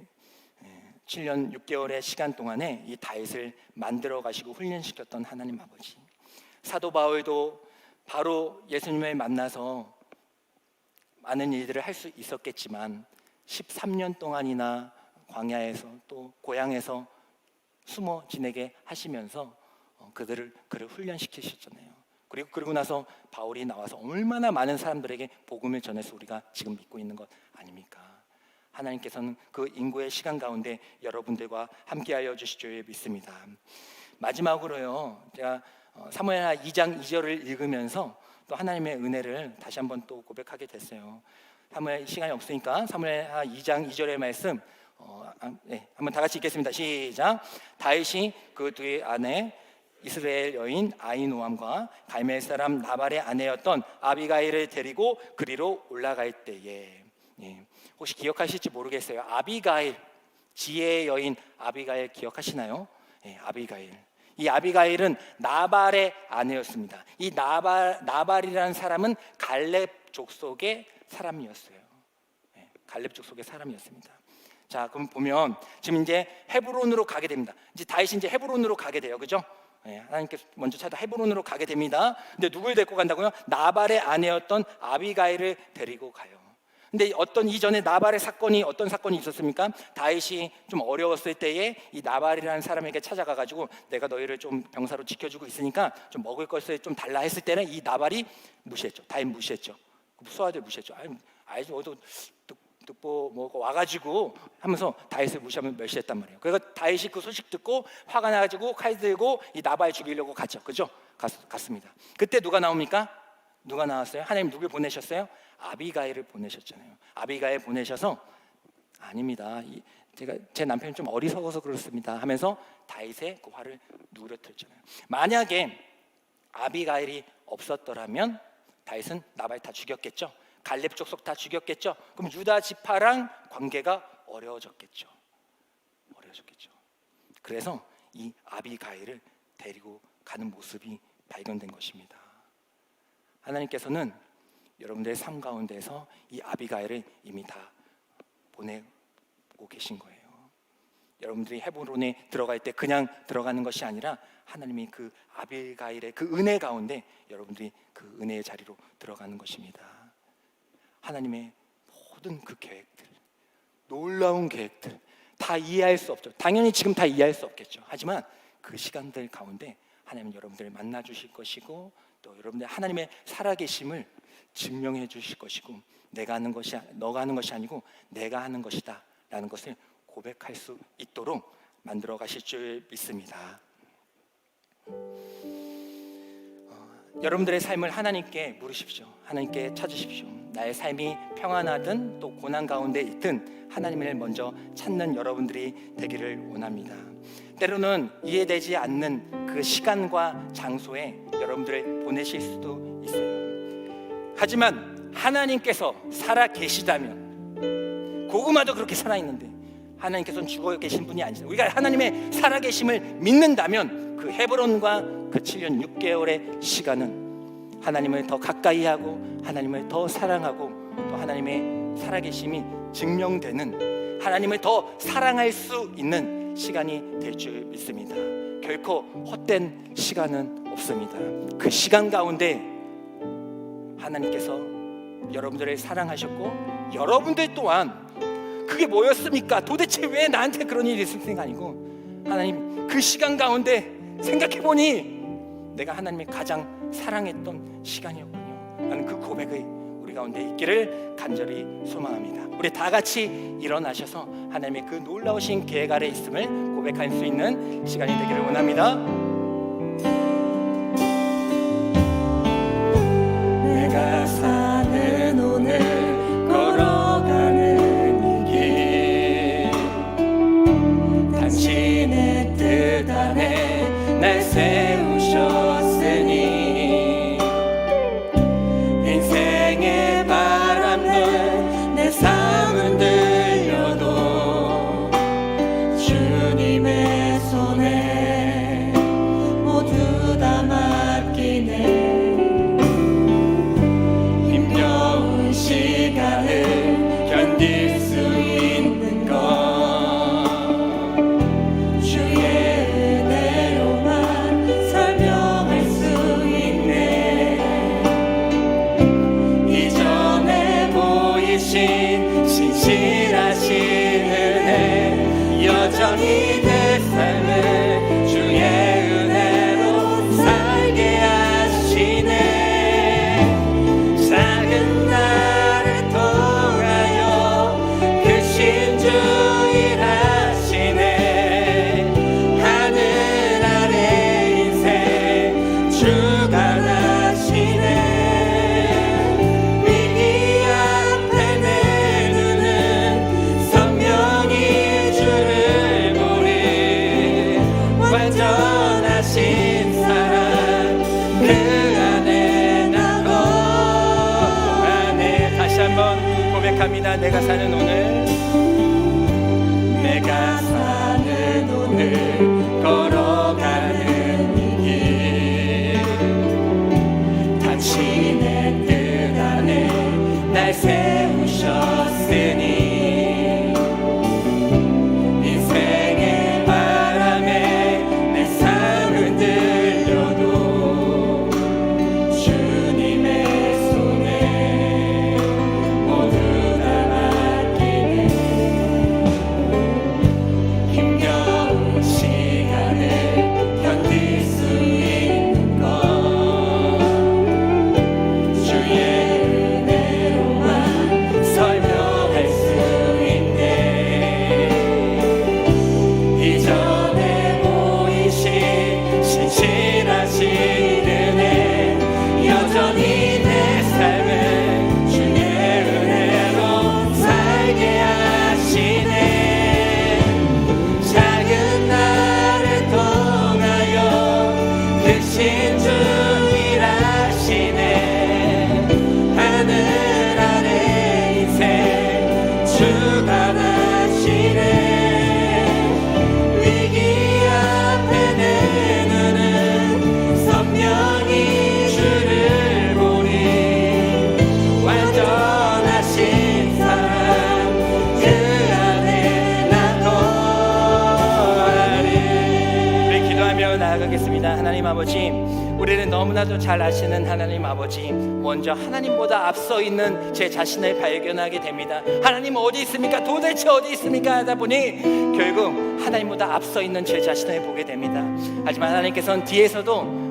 7년 6개월의 시간 동안에 이 다윗을 만들어 가시고 훈련시켰던 하나님 아버지, 사도 바울도 바로 예수님을 만나서 많은 일들을 할 수 있었겠지만 13년 동안이나 광야에서 또 고향에서 숨어 지내게 하시면서 그를 훈련시키셨잖아요. 그리고 나서 바울이 나와서 얼마나 많은 사람들에게 복음을 전해서 우리가 지금 믿고 있는 것 아닙니까? 하나님께서는 그 인고의 시간 가운데 여러분들과 함께하여 주실 줄 믿습니다. 마지막으로요, 제가 사무엘하 2장 2절을 읽으면서 또 하나님의 은혜를 다시 한번 또 고백하게 됐어요. 사무엘 시간이 없으니까 사무엘하 2장 2절의 말씀 한번 다 같이 읽겠습니다. 시작. 다윗이 그 두 아내 이스라엘 여인 아히노암과 갈멜 사람 나발의 아내였던 아비가일을 데리고 그리로 올라갈 때에, 혹시 기억하실지 모르겠어요. 아비가일, 지혜의 여인 아비가일 기억하시나요? 아비가일. 이 아비가일은 나발의 아내였습니다. 이 나발이라는 사람은 갈렙 족속의 사람이었어요. 갈렙 족속의 사람이었습니다. 자, 그럼 보면 지금 이제 헤브론으로 가게 됩니다. 이제 다윗이 이제 헤브론으로 가게 돼요, 그죠? 하나님께서 먼저 찾아 헤브론으로 가게 됩니다. 근데 누굴 데리고 간다고요? 나발의 아내였던 아비가일을 데리고 가요. 근데 이전에 나발의 사건이 어떤 사건이 있었습니까? 다윗이 좀 어려웠을 때에 이 나발이라는 사람에게 찾아가가지고 내가 너희를 좀 병사로 지켜주고 있으니까 좀 먹을 것을 좀 달라 했을 때는 이 나발이 무시했죠. 다윗 무시했죠. 소아들 무시했죠. 아이도 듣고 와가지고 하면서 다윗을 무시하면 멸시했단 말이에요. 그래서 다윗이 그 소식 듣고 화가 나가지고 칼 들고 이 나발 죽이려고 갔죠. 그죠? 갔습니다. 그때 누가 나옵니까? 누가 나왔어요? 하나님 누굴 보내셨어요? 아비가일을 보내셨잖아요. 아비가일 보내셔서 아닙니다. 제 남편이 좀 어리석어서 그렇습니다 하면서 다윗의 그 화를 누그러뜨렸잖아요. 만약에 아비가일이 없었더라면 다윗은 나발 다 죽였겠죠. 갈렙 족속 다 죽였겠죠. 그럼 유다 지파랑 관계가 어려워졌겠죠. 그래서 이 아비가일을 데리고 가는 모습이 발견된 것입니다. 하나님께서는 여러분들의 삶 가운데서 이 아비가일을 이미 다 보내고 계신 거예요. 여러분들이 헤브론에 들어갈 때 그냥 들어가는 것이 아니라 하나님이 그 아비가일의 그 은혜 가운데 여러분들이 그 은혜의 자리로 들어가는 것입니다. 하나님의 모든 그 계획들, 놀라운 계획들 다 이해할 수 없죠. 당연히 지금 다 이해할 수 없겠죠. 하지만 그 시간들 가운데 하나님은 여러분들을 만나 주실 것이고 또 여러분들 하나님의 살아계심을 증명해 주실 것이고 내가 하는 것이 너가 하는 것이 아니고 내가 하는 것이다 라는 것을 고백할 수 있도록 만들어 가실 줄 믿습니다. 여러분들의 삶을 하나님께 물으십시오. 하나님께 찾으십시오. 나의 삶이 평안하든 또 고난 가운데 있든 하나님을 먼저 찾는 여러분들이 되기를 원합니다. 때로는 이해되지 않는 그 시간과 장소에 여러분들을 보내실 수도 있어요. 하지만 하나님께서 살아 계시다면, 고구마도 그렇게 살아있는데 하나님께서는 죽어 계신 분이 아니죠. 우리가 하나님의 살아계심을 믿는다면 그 헤브론과 그 7년 6개월의 시간은 하나님을 더 가까이 하고 하나님을 더 사랑하고 또 하나님의 살아계심이 증명되는, 하나님을 더 사랑할 수 있는 시간이 될 줄 믿습니다. 결코 헛된 시간은 없습니다. 그 시간 가운데 하나님께서 여러분들을 사랑하셨고 여러분들 또한 그게 뭐였습니까? 도대체 왜 나한테 그런 일이 있을 가 아니고 하나님 그 시간 가운데 생각해보니 내가 하나님의 가장 사랑했던 시간이었군요 라는 그 고백이 우리 가운데 있기를 간절히 소망합니다. 우리 다 같이 일어나셔서 하나님의 그 놀라우신 계획 아래 있음을 고백할 수 있는 시간이 되기를 원합니다. 내가 사는 오늘 걸어가는 이 길, 당신의 뜻 안에 날 세우셨으니 인생의 바람들 내 삶은 들려도 주님의 손에 모두 다 맡기네. 시간을 견딜 수 있는 것 주의 은혜로만 설명할 수 있네. 이전에 보이신 신실하신 은혜 여전히 내 삶을 주의 은혜로 살게 하시네. 작은 나를 통하여 크신 주 일하시네. 하늘 아래 인생 주가 나시네. 위기 앞에 내 눈은 선명히 주를 보리. 완전하신 사랑 그 안에 나 다시 한번 고백합니다. 내가 사는 오늘, 내가 사는 오늘 걸어가는 이 길, 당신의 뜻 안에 날 세우셨으니 인생의 바람에 내 삶은 들려도 주님의 손에 모두 다 맡기네. 하나님 아버지, 우리는 너무나도 잘 아시는 하나님 아버지, 먼저 하나님보다 앞서 있는 제 자신을 발견하게 됩니다. 하나님 어디 있습니까? 도대체 어디 있습니까? 하다 보니 결국 하나님보다 앞서 있는 제 자신을 보게 됩니다. 하지만 하나님께서는 뒤에서도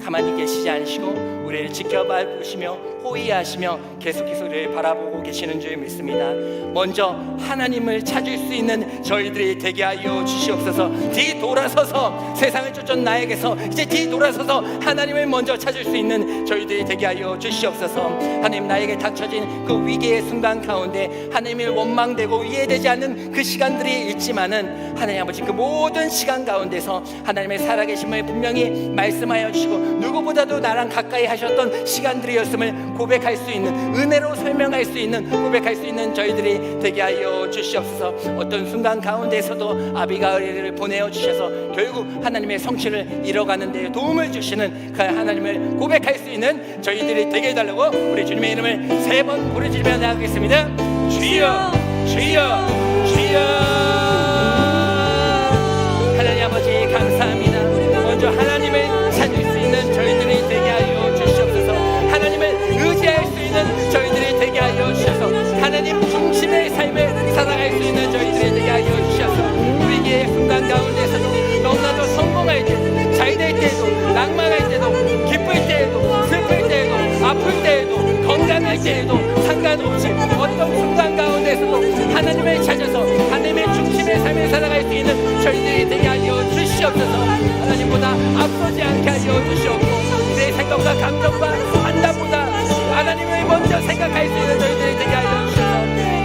가만히 계시지 않으시고 우리를 지켜봐 주시며 호의하시며 계속해서 우리를 바라보고 계시는 줄 믿습니다. 먼저 하나님을 찾을 수 있는 저희들이 되게 하여 주시옵소서. 뒤돌아서서 세상을 쫓던 나에게서 이제 뒤돌아서서 하나님을 먼저 찾을 수 있는 저희들이 되게 하여 주시옵소서. 하나님, 나에게 닥쳐진 그 위기의 순간 가운데 하나님을 원망되고 이해되지 않는 그 시간들이 있지만은 하나님 아버지, 그 모든 시간 가운데서 하나님의 살아계심을 분명히 말씀하여 주시고 누구보다도 나랑 가까이 하셨던 시간들이었음을 고백할 수 있는, 은혜로 설명할 수 있는, 고백할 수 있는 저희들이 되게 하여 주시옵소서. 어떤 순간 가운데에서도 아비가일을 보내어 주셔서 결국 하나님의 성취를 이뤄가는 데 도움을 주시는 그 하나님을 고백할 수 있는 저희들이 되게 해달라고 우리 주님의 이름을 3번 부르짖으며 나가겠습니다. 주여, 주여, 주여. 하나님 아버지 감사합니다. 먼저 하나님을 찾을 수 있는 저희들이 되게 하여 주시옵소서. 하나님을 의지할 수 있는 저희들이 되게 하여 주셔서 하나님 중심의 삶을 살아갈 수 있는 저희들이 되게 하여 주셔서 위기의 순간 가운데서도 너무나도 성공할 때, 잘될 때에도, 낭만할 때도, 기쁠 때에도, 슬플 때에도, 아플 때에도, 건강할 때에도 상관없이 어떤 순간 가운데서도 하나님을 찾아서 하나님의 중심의 삶을 살아갈 수 있는 저희들이 되게 하여 주시옵소서. 하나님보다 앞서지 않게 하여 주시옵고 내 생각과 감정과 판단보다 하나님을 먼저 생각할 수 있는 저희들이 되게 하여 주셔서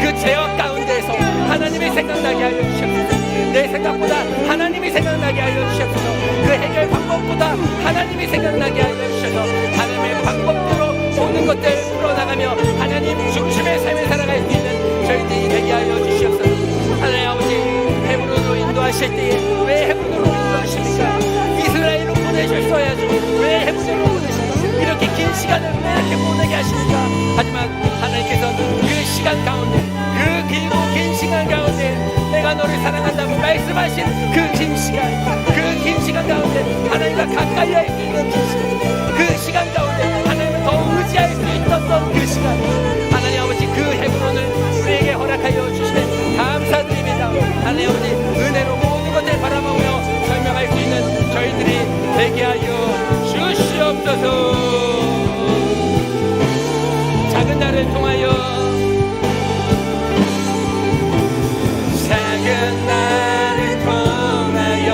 그 죄악 가운데에서 하나님이 생각나게 하여 주시옵소서. 내 생각보다 하나님이 생각나게 하여 주셔서 그 해결 방법보다 하나님이 생각나게 하여 주셔서 하나님의 방법대로 모든 것들을 풀어나가며 하나님 중심의 삶을 살아갈 수 있는 저희들이 되게 하여 주시옵소서. 하나님 아버지, 헤브론으로 인도하실 때에 왜 헤브론으로 인도하십니까? 이스라엘로 보내셨어야죠. 왜 헤브론으로 보내십니까? 이렇게 긴 시간을 왜 이렇게 보내게 하십니까? 하지만 하나님께서 그 시간 가운데, 그 길고 긴 시간 가운데 내가 너를 사랑한다고 말씀하신 그 긴 시간 가운데 하나님과 가까이 할 수 있는 그 시간 가운데 하나님을 더 의지할 수 있었던 그 시간, 하나님 아버지, 그 헤브론을 우리에게 허락하여 주시네 감사드립니다. 하나님 아버지, 은혜로 모든 것을 바라보며 설명할 수 있는 저희들이 되게 하여 주시옵소서. 작은 나를 통하여, 작은 나를 통하여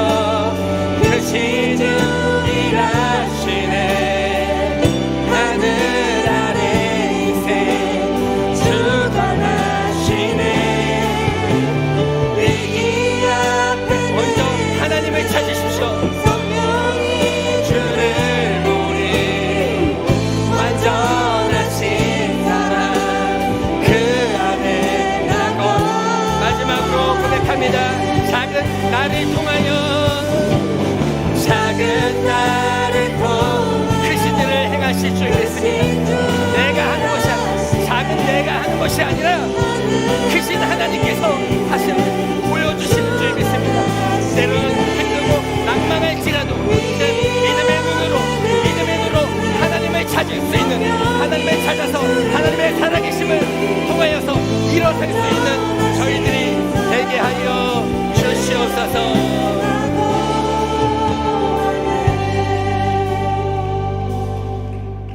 크시는 일하시네. 하늘 아래 인생 주관하시네. 위기 앞에 먼저 하나님을 찾으십시오. 성령이 주를 보리. 완전하신 사랑 그 안에 나고. 마지막으로 고백합니다. 작은 나를 통하여, 작은 나를 통하여 크신 일을 행하실 줄 믿습니다. 내가 하는 것이 아니라, 작은 내가 하는 것이 아니라 크신 하나님께서 하시는 보여주시는 줄 믿습니다. 때로는 힘들고 낭만할지라도 믿음의 눈으로 하나님을 찾을 수 있는, 하나님을 찾아서 하나님의 살아계심을 통하여서 일어설 수 있는 저희들이 되게 하여 주시옵소서.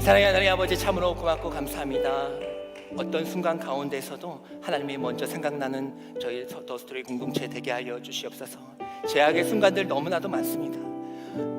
사랑하는 하나님 아버지, 참으로 고맙고 감사합니다. 어떤 순간 가운데서도 하나님이 먼저 생각나는 저희 더스토리 공동체 되게 하여 주시옵소서. 죄악의 순간들 너무나도 많습니다.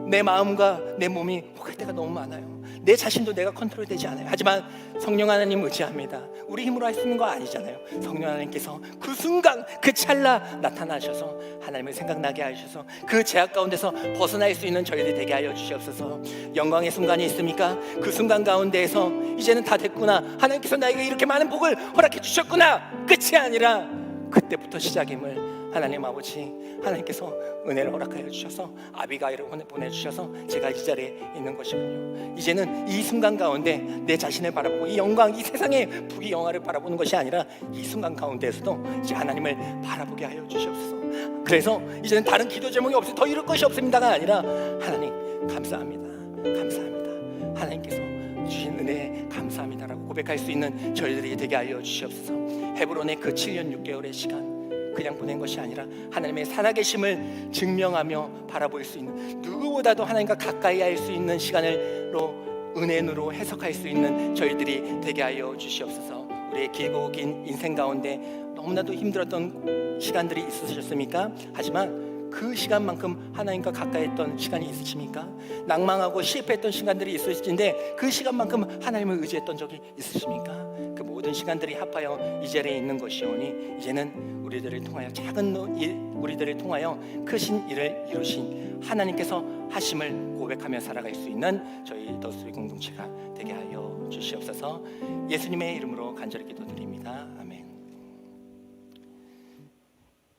내 마음과 내 몸이 혹할 때가 너무 많아요. 내 자신도 내가 컨트롤되지 않아요. 하지만 성령 하나님 의지합니다. 우리 힘으로 할 수 있는 거 아니잖아요. 성령 하나님께서 그 순간, 그 찰나 나타나셔서 하나님을 생각나게 하셔서 그 죄악 가운데서 벗어날 수 있는 저희들이 되게 하여 주시옵소서. 영광의 순간이 있습니까? 그 순간 가운데에서 이제는 다 됐구나, 하나님께서 나에게 이렇게 많은 복을 허락해 주셨구나, 끝이 아니라 그때부터 시작임을 하나님 아버지, 하나님께서 은혜를 허락하여 주셔서 아비가일을 보내주셔서 제가 이 자리에 있는 것이군요. 이제는 이 순간 가운데 내 자신을 바라보고 이 영광, 이 세상의 부귀 영화를 바라보는 것이 아니라 이 순간 가운데에서도 이제 하나님을 바라보게 하여 주시옵소서. 그래서 이제는 다른 기도 제목이 없이 더 이룰 것이 없습니다가 아니라 하나님, 감사합니다. 감사합니다. 하나님께서 주신 은혜에 감사합니다라고 고백할 수 있는 저희들이 되게 하여 주시옵소서. 헤브론의 그 7년 6개월의 시간 그냥 보낸 것이 아니라 하나님의 살아계심을 증명하며 바라볼 수 있는, 누구보다도 하나님과 가까이 할 수 있는 시간으로 은혜로 해석할 수 있는 저희들이 되게 하여 주시옵소서. 우리의 길고 긴 인생 가운데 너무나도 힘들었던 시간들이 있으셨습니까? 하지만 그 시간만큼 하나님과 가까이 했던 시간이 있으십니까? 낭망하고 실패했던 시간들이 있으신데 그 시간만큼 하나님을 의지했던 적이 있으십니까? 그 모든 시간들이 합하여 이 자리에 있는 것이오니 이제는 우리들을 통하여 작은 일, 우리들을 통하여 크신 일을 이루신 하나님께서 하심을 고백하며 살아갈 수 있는 저희 더스토리 공동체가 되게 하여 주시옵소서. 예수님의 이름으로 간절히 기도드립니다. 아멘.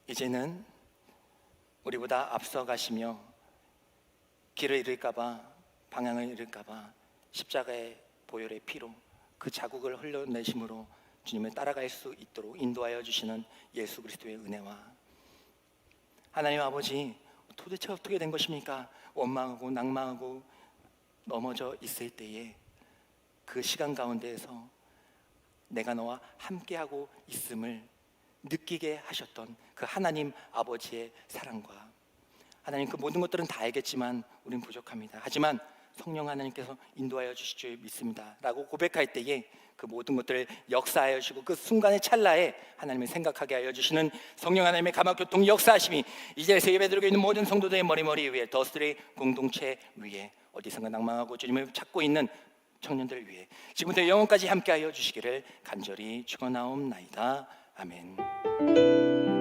이제는 우리보다 앞서가시며 길을 잃을까봐, 방향을 잃을까봐 십자가의 보혈의 피로 그 자국을 흘려내심으로 주님을 따라갈 수 있도록 인도하여 주시는 예수 그리스도의 은혜와, 하나님 아버지, 도대체 어떻게 된 것입니까? 원망하고 낭망하고 넘어져 있을 때에 그 시간 가운데에서 내가 너와 함께하고 있음을 느끼게 하셨던 그 하나님 아버지의 사랑과, 하나님 그 모든 것들은 다 알겠지만 우린 부족합니다. 하지만 성령 하나님께서 인도하여 주실 줄 믿습니다 라고 고백할 때에 그 모든 것들을 역사하여 주시고 그 순간의 찰나에 하나님을 생각하게 하여 주시는 성령 하나님의 감화교통 역사하심이 이 자리에서 예배드리고 있는 모든 성도들의 머리 위에, 더스토리 공동체 위에, 어디선가 낭망하고 주님을 찾고 있는 청년들 위해 지금부터 영원까지 함께하여 주시기를 간절히 축원하옵나이다. 아멘.